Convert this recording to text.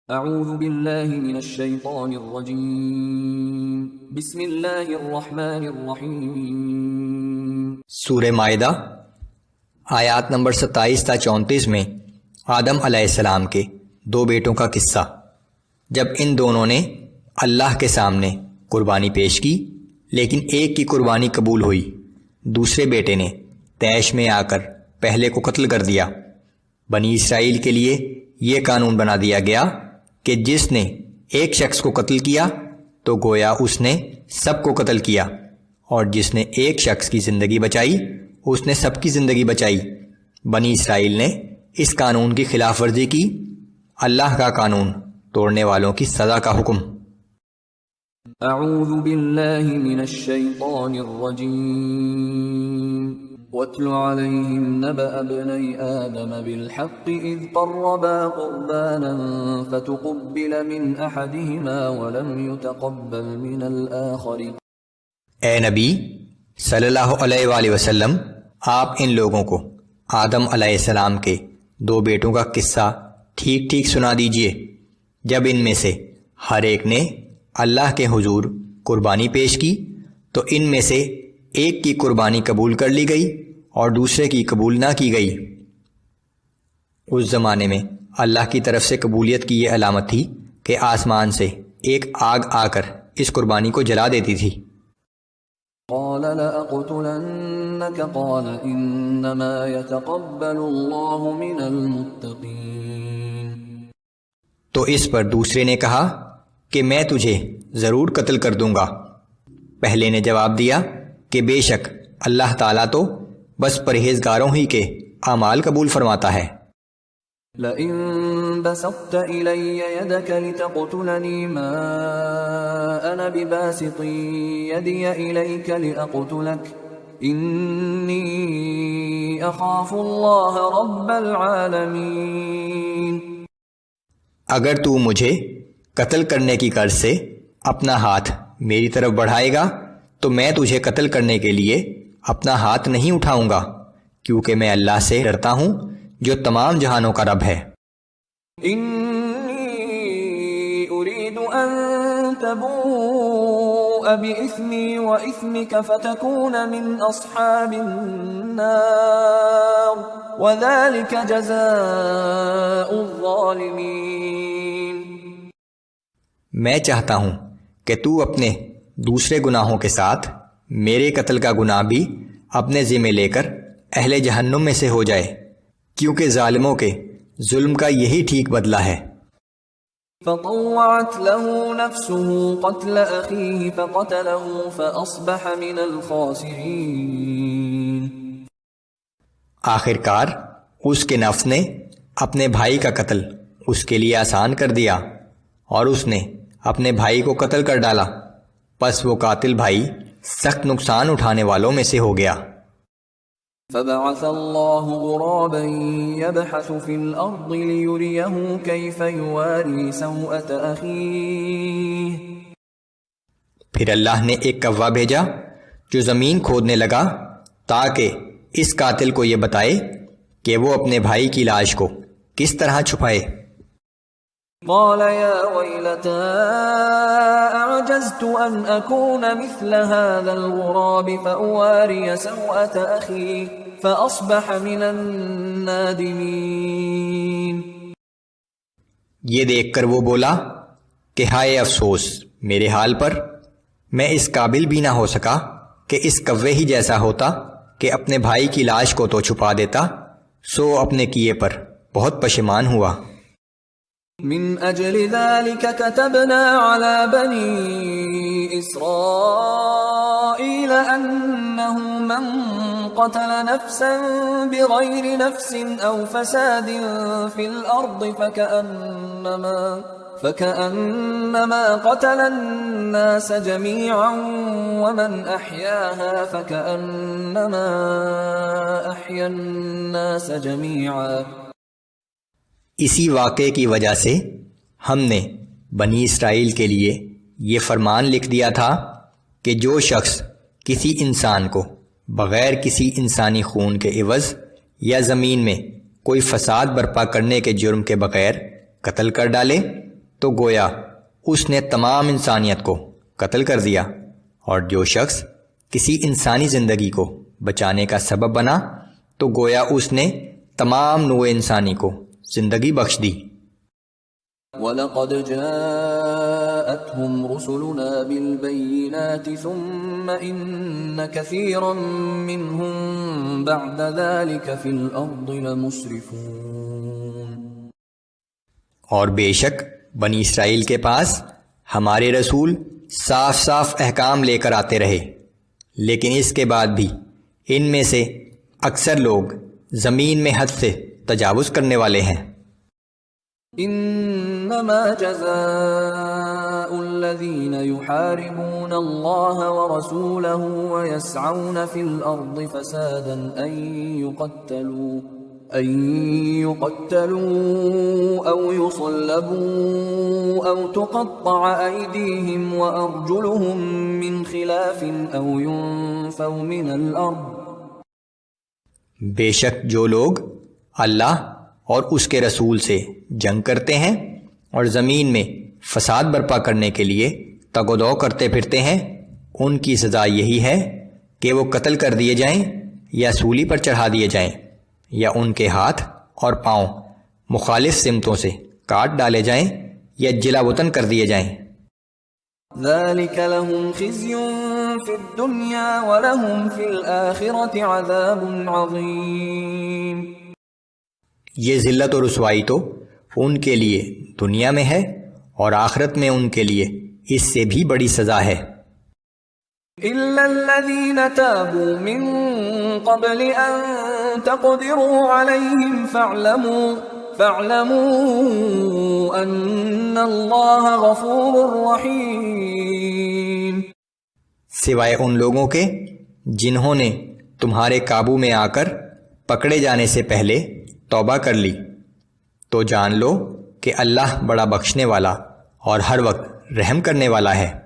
اعوذ باللہ من الشیطان الرجیم بسم اللہ الرحمن الرحیم۔ سورہ مائدہ آیات نمبر 27 تا 34 میں آدم علیہ السلام کے دو بیٹوں کا قصہ۔ جب ان دونوں نے اللہ کے سامنے قربانی پیش کی لیکن ایک کی قربانی قبول ہوئی، دوسرے بیٹے نے طیش میں آ کر پہلے کو قتل کر دیا۔ بنی اسرائیل کے لیے یہ قانون بنا دیا گیا کہ جس نے ایک شخص کو قتل کیا تو گویا اس نے سب کو قتل کیا، اور جس نے ایک شخص کی زندگی بچائی اس نے سب کی زندگی بچائی۔ بنی اسرائیل نے اس قانون کی خلاف ورزی کی۔ اللہ کا قانون توڑنے والوں کی سزا کا حکم۔ اعوذ باللہ من الشیطان الرجیم۔ وَاتْلُ عَلَيْهِمْ نَبَأَ ابْنَيْ آدَمَ بِالْحَقِّ إِذْ قَرَّبَا قُرْبَانًا فَتُقُبِّلَ مِنْ أَحَدِهِمَا وَلَمْ يُتَقَبَّلْ مِنَ الْآخَرِ۔ اے نبی صلی اللہ علیہ وآلہ وسلم، آپ ان لوگوں کو آدم علیہ السلام کے دو بیٹوں کا قصہ ٹھیک ٹھیک سنا دیجئے۔ جب ان میں سے ہر ایک نے اللہ کے حضور قربانی پیش کی تو ان میں سے ایک کی قربانی قبول کر لی گئی اور دوسرے کی قبول نہ کی گئی۔ اس زمانے میں اللہ کی طرف سے قبولیت کی یہ علامت تھی کہ آسمان سے ایک آگ آ کر اس قربانی کو جلا دیتی تھی۔ قال لأقتلنك قال انما يتقبل الله من المتقين۔ تو اس پر دوسرے نے کہا کہ میں تجھے ضرور قتل کر دوں گا۔ پہلے نے جواب دیا کہ بے شک اللہ تعالیٰ تو بس پرہیزگاروں ہی کے اعمال قبول فرماتا ہے۔ لئن بسطت إلي يدك لتقتلني ما أنا بباسط يدي إليك لأقتلك إني أخاف الله رب العالمين۔ اگر تو مجھے قتل کرنے کی غرض سے اپنا ہاتھ میری طرف بڑھائے گا تو میں تجھے قتل کرنے کے لیے اپنا ہاتھ نہیں اٹھاؤں گا، کیونکہ میں اللہ سے ڈرتا ہوں جو تمام جہانوں کا رب ہے۔ انی اريد ان تبوء بإثمی وإثمک فتکون من اصحاب النار وذلك جزاء الظالمین۔ میں چاہتا ہوں کہ تو اپنے دوسرے گناہوں کے ساتھ میرے قتل کا گناہ بھی اپنے ذمہ لے کر اہل جہنم میں سے ہو جائے، کیونکہ ظالموں کے ظلم کا یہی ٹھیک بدلہ ہے۔ فطوعت له نفسه قتل اخيه فقتله فاصبح من الخاسرين۔ آخر کار اس کے نفس نے اپنے بھائی کا قتل اس کے لیے آسان کر دیا اور اس نے اپنے بھائی کو قتل کر ڈالا، پس وہ قاتل بھائی سخت نقصان اٹھانے والوں میں سے ہو گیا۔ فبعث الله غرابا يبحث في الأرض ليريه كيف يواري سوءة أخيه۔ پھر اللہ نے ایک کوا بھیجا جو زمین کھودنے لگا تاکہ اس قاتل کو یہ بتائے کہ وہ اپنے بھائی کی لاش کو کس طرح چھپائے۔ قال يا ويلتى أعجزت أن أكون مثل هذا الغراب فأواري سوءة أخي فأصبح من النادمين۔ یہ دیکھ کر وہ بولا کہ ہائے افسوس میرے حال پر، میں اس قابل بھی نہ ہو سکا کہ اس کوے ہی جیسا ہوتا کہ اپنے بھائی کی لاش کو تو چھپا دیتا، سو اپنے کیے پر بہت پشیمان ہوا۔ من اجل ذلك كتبنا على بني اسرائيل انه من قتل نفسا بغير نفس او فساد في الارض فكأنما قتل الناس جميعا ومن احياها فكأنما احيا الناس جميعا۔ اسی واقعے کی وجہ سے ہم نے بنی اسرائیل کے لیے یہ فرمان لکھ دیا تھا کہ جو شخص کسی انسان کو بغیر کسی انسانی خون کے عوض یا زمین میں کوئی فساد برپا کرنے کے جرم کے بغیر قتل کر ڈالے تو گویا اس نے تمام انسانیت کو قتل کر دیا، اور جو شخص کسی انسانی زندگی کو بچانے کا سبب بنا تو گویا اس نے تمام نوع انسانی کو زندگی بخش دی۔ وَلَقَدْ جَاءَتْهُمْ رُسُلُنَا بِالْبَيِّنَاتِ ثُمَّ إِنَّ كَثِيرًا مِّنْهُمْ بَعْدَ ذَلِكَ فِي الْأَرْضِ لَمُسْرِفُونَ۔ اور بے شک بنی اسرائیل کے پاس ہمارے رسول صاف صاف احکام لے کر آتے رہے، لیکن اس کے بعد بھی ان میں سے اکثر لوگ زمین میں حد سے تجاوز کرنے والے ہیں۔ انما جزاء الذين يحاربون الله ورسوله ويسعون في الارض فسادا ان يقتلوا او يصلبوا او تقطع ايديهم وارجلهم من خلاف او ينفوا من الارض۔ بے شک جو لوگ اللہ اور اس کے رسول سے جنگ کرتے ہیں اور زمین میں فساد برپا کرنے کے لیے تگ و دو کرتے پھرتے ہیں، ان کی سزا یہی ہے کہ وہ قتل کر دیے جائیں یا سولی پر چڑھا دیے جائیں، یا ان کے ہاتھ اور پاؤں مخالف سمتوں سے کاٹ ڈالے جائیں یا جلا وطن کر دیے جائیں۔ ذلك لهم خزي في الدنيا ولهم في الآخرة عذاب عظيم۔ یہ ذلت و رسوائی تو ان کے لیے دنیا میں ہے اور آخرت میں ان کے لیے اس سے بھی بڑی سزا ہے۔ إلا الذين تابوا من قبل أن تقدروا عليهم فاعلموا أن الله غفور رحيم۔ سوائے ان لوگوں کے جنہوں نے تمہارے قابو میں آ کر پکڑے جانے سے پہلے توبہ کر لی، تو جان لو کہ اللہ بڑا بخشنے والا اور ہر وقت رحم کرنے والا ہے۔